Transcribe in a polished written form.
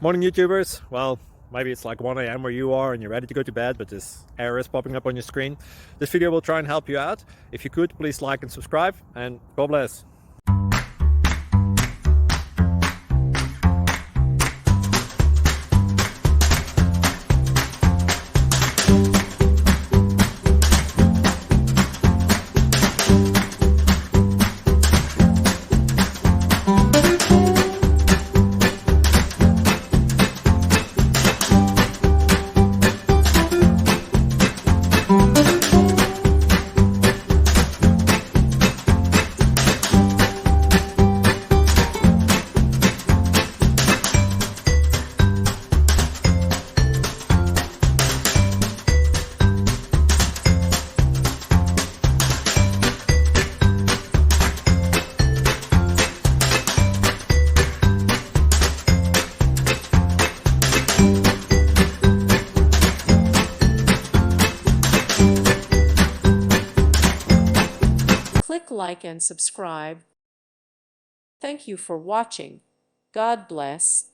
Morning YouTubers. Well, maybe it's like 1 a.m. where you are and you're ready to go to bed, but this error is popping up on your screen. This video will try and help you out. If you could, please like and subscribe, and God bless. Click like and subscribe. Thank you for watching. God bless.